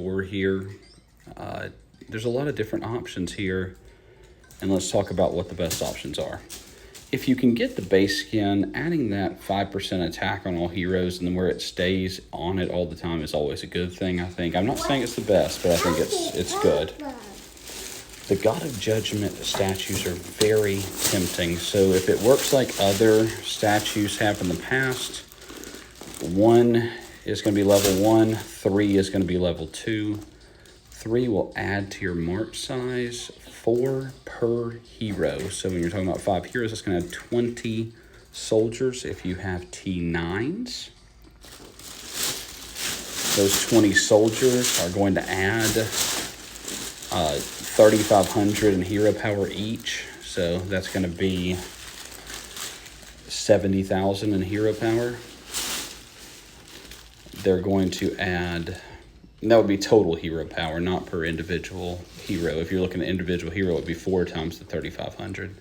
store here. There's a lot of different options here, and let's talk about what the best options are. If you can get the base skin, adding that 5% attack on all heroes and then where it stays on it all the time is always a good thing, I think. I'm not saying it's the best, but I think it's good. The God of Judgment statues are very tempting. So if it works like other statues have in the past, 1 is going to be level 1, 3 is going to be level 2. 3 will add to your march size, 4 per hero. So when you're talking about 5 heroes, it's going to add 20 soldiers if you have T9s. Those 20 soldiers are going to add 3,500 in hero power each. So that's going to be 70,000 in hero power. They're going to add... And that would be total hero power, not per individual hero. If you're looking at individual hero, it would be 4 times the 3,500.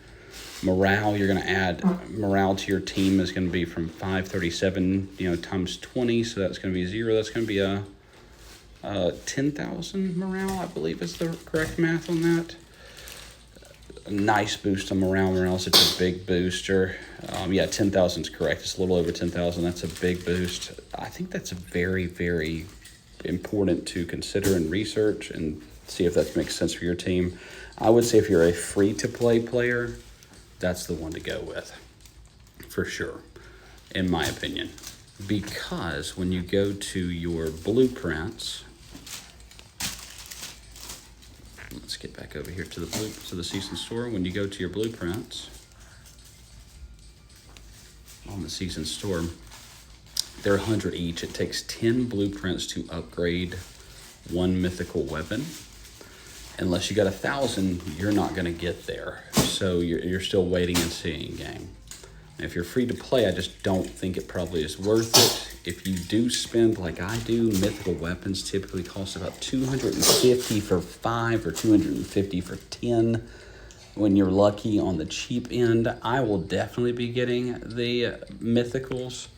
Morale, you're going to add morale to your team is going to be from 537, times 20. So that's going to be 0. That's going to be a 10,000 morale, I believe is the correct math on that. A nice boost on morale. Morale is such a big booster. 10,000 is correct. It's a little over 10,000. That's a big boost. I think that's very, very important to consider and research and see if that makes sense for your team. I would say if you're a free-to-play player, that's the one to go with, for sure, in my opinion. Because when you go to your blueprints, let's get back over here to the season store. When you go to your blueprints on the season store, they're 100 each. It takes 10 blueprints to upgrade 1 mythical weapon. Unless you got 1,000, you're not going to get there. So you're still waiting and seeing game. And if you're free to play, I just don't think it probably is worth it. If you do spend, like I do, mythical weapons typically cost about 250 for 5 or 250 for 10. When you're lucky on the cheap end, I will definitely be getting the mythicals.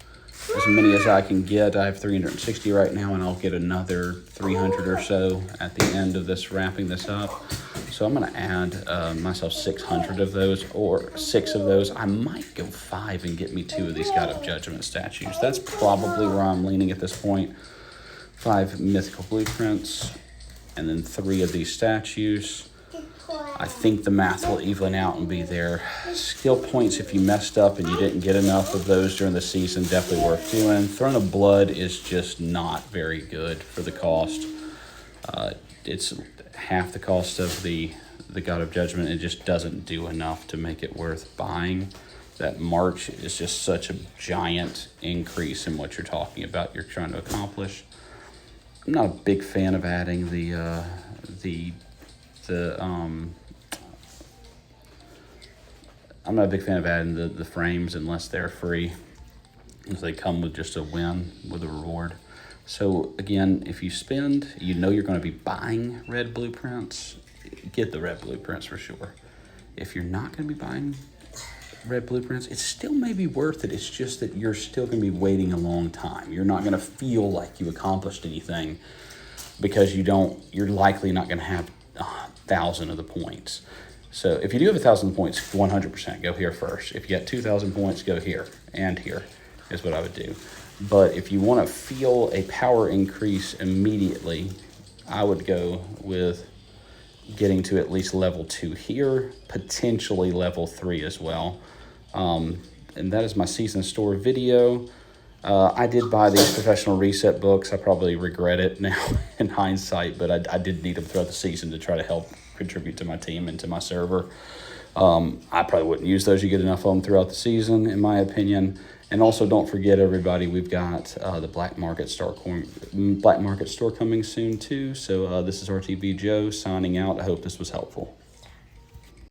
As many as I can get. I have 360 right now, and I'll get another 300 or so at the end of this, wrapping this up. So I'm going to add myself 600 of those, or 6 of those. I might go 5 and get me 2 of these God of Judgment statues. That's probably where I'm leaning at this point. 5 mythical blueprints, and then 3 of these statues. I think the math will even out and be there. Skill points, if you messed up and you didn't get enough of those during the season, definitely worth doing. Throne of Blood is just not very good for the cost. It's half the cost of the God of Judgment. It just doesn't do enough to make it worth buying. That March is just such a giant increase in what you're talking about, you're trying to accomplish. I'm not a big fan of adding I'm not a big fan of adding the frames unless they're free, because they come with just a win with a reward. So again, if you spend, you're going to be buying red blueprints, get the red blueprints for sure. If you're not going to be buying red blueprints, it still may be worth it. It's just that you're still going to be waiting a long time. You're not going to feel like you accomplished anything because you're likely not going to have 1,000 of the points. So if you do have 1,000 points, 100% go here first. If you got 2,000 points, go here and here is what I would do. But if you want to feel a power increase immediately, I would go with getting to at least level 2 here, potentially level 3 as well. And that is my season store video. I did buy these professional reset books. I probably regret it now in hindsight, but I did need them throughout the season to try to help contribute to my team and to my server. I probably wouldn't use those. You get enough of them throughout the season, in my opinion. And also, don't forget, everybody, we've got the Black Market store coming soon, too. So this is RTB Joe signing out. I hope this was helpful.